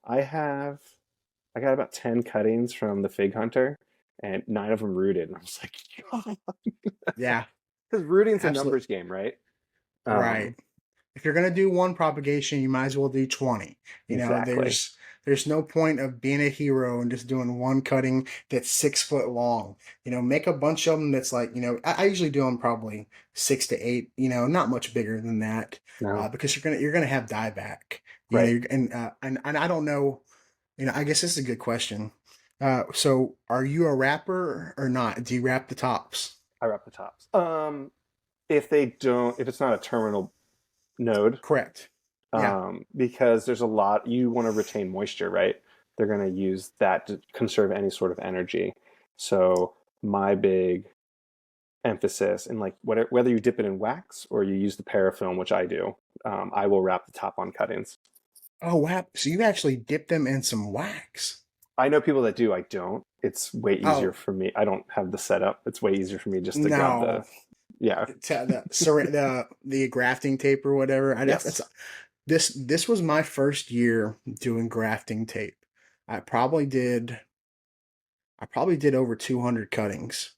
I got about 10 cuttings from the fig hunter, and 9 of them rooted. And I was like, God, Yeah, because rooting's a absolutely. numbers game, right? Right. Um, If you're gonna do one propagation, you might as well do 20. You know, exactly. there's no point of being a hero and just doing one cutting that's 6 foot long. You know, make a bunch of them that's like, I usually do them probably 6 to 8. Not much bigger than that, No, because you're gonna have dieback. right. And I don't know. I guess this is a good question. So are you a rapper or not? Do you wrap the tops? I wrap the tops. If it's not a terminal node, Correct. Yeah, because there's a lot, you want to retain moisture, right? They're going to use that to conserve any sort of energy. So my big emphasis, and like whether you dip it in wax or you use the parafilm, which I do, I will wrap the top on cuttings. oh wow. So you actually dip them in some wax. I know people that do. I don't. It's way easier Oh for me. I don't have the setup. It's way easier for me just to grab the, no. yeah. The grafting tape or whatever. Yes. This was my first year doing grafting tape. I probably did I probably did over 200 cuttings,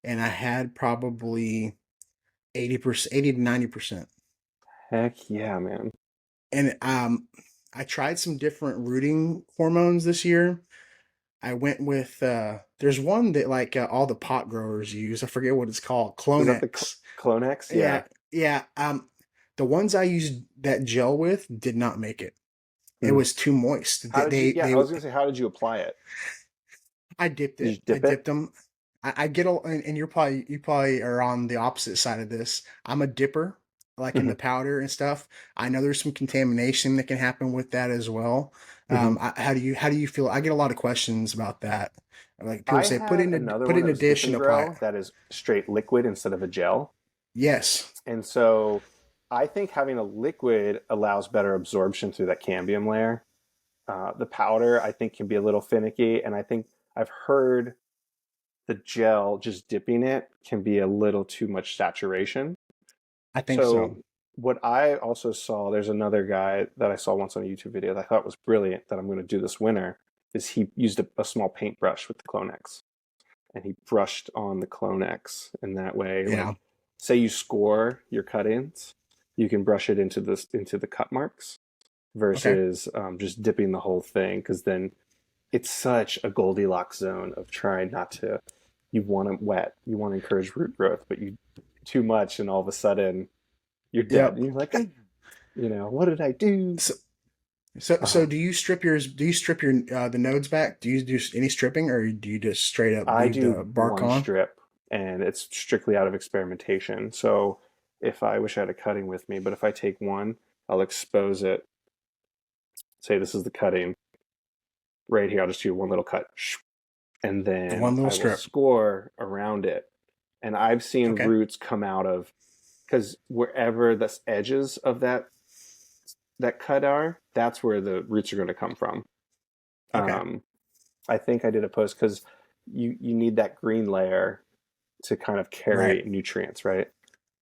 and I had probably 80%, 80 to 90%. Heck yeah, man. And I tried some different rooting hormones this year. I went with there's one that like all the pot growers use. I forget what it's called. Is that the Clonex. Clonex? Yeah. Yeah, yeah. The ones I used that gel with did not make it. It Hmm. was too moist. How did you, yeah, I was gonna say, how did you apply it? I dipped Did it. you I dip it? dipped them. I get a, and you probably are on the opposite side of this. I'm a dipper, like in Hmm. the powder and stuff. I know there's some contamination that can happen with that as well. Hmm. How do you feel? I get a lot of questions about that. Like people I say, had another put one it in that a was dip dish and and apply it. grow that is straight liquid instead of a gel. Yes. And so I think having a liquid allows better absorption through that cambium layer. The powder, I think, can be a little finicky. And I think I've heard the gel, just dipping it, can be a little too much saturation. I think So, so. what I also saw, there's another guy that I saw once on a YouTube video that I thought was brilliant that I'm going to do this winter, is he used a small paintbrush with the Clonex and he brushed on the Clonex in that way. Yeah. Like, say you score your cut-ins, you can brush it into the cut marks Okay. versus just dipping the whole thing, because then it's such a Goldilocks zone of trying not to. You want it wet, you want to encourage root growth, but you too much, and all of a sudden you're dead, Yep. and you're like, what did I do? So, so Um, do you strip yours? Do you strip your the nodes back? Do you do any stripping, or do you just straight up I leave the do bark one on? strip, and it's strictly out of experimentation. So if I wish I had a cutting with me, but if I take one, I'll expose it. Say this is the cutting right here. I'll just do one little cut, and then One little I will strip. score around it. And I've seen Okay. roots come out of, because wherever the edges of that cut are, that's where the roots are going to come from. Okay. Um, I think I did a post because you need that green layer to kind of Right. carry nutrients, right?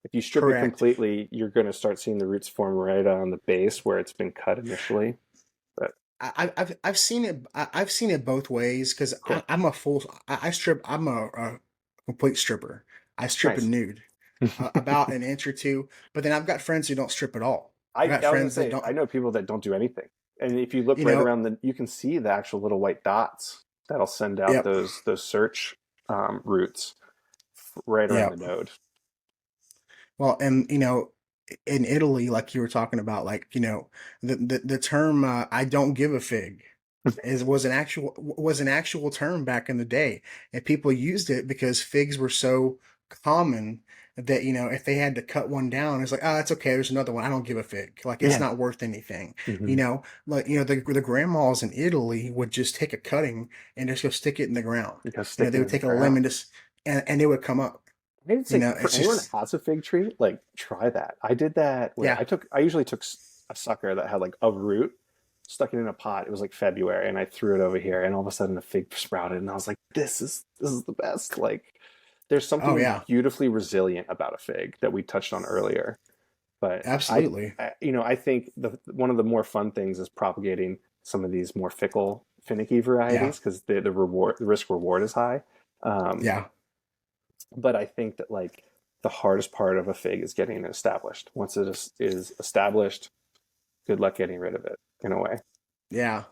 If you strip it Correct. completely, you're going to start seeing the roots form right on the base where it's been cut initially. But I've seen it. I've seen it both ways because cool, I'm a full. I strip. I'm a complete stripper. I strip a nice. nude, about an inch or two. But then I've got friends who don't strip at all. I got I was gonna friends that say, don't. I know people that don't do anything, and if you look You right know. around you can see the actual little white dots that'll send out Yep. those search roots right around the Yep. node. Well, and in Italy, like you were talking about, like the term "I don't give a fig" is was an actual term back in the day, and people used it because figs were so common that if they had to cut one down, it's like, oh, it's okay. There's another one. I don't give a fig. Like it's Yeah. not worth anything. Hmm. Like the grandmas in Italy would just take a cutting and just go stick it in the ground. You gotta stick it They would in the take a lemon ground. just and it would come up. I would say for It's anyone that just has a fig tree, like try that. I did that where yeah. I usually took a sucker that had like a root, stuck it in a pot. It was like February, and I threw it over here, and all of a sudden a fig sprouted, and I was like, this is the best. Like, there's Oh something yeah, beautifully resilient about a fig that we touched on earlier. But absolutely. I think one of the more fun things is propagating some of these more fickle, finicky Yeah. varieties because the risk reward is high. Um, Yeah. but I think that like the hardest part of a fig is getting it established. Once it is established, good luck getting rid of it in a way. Yeah.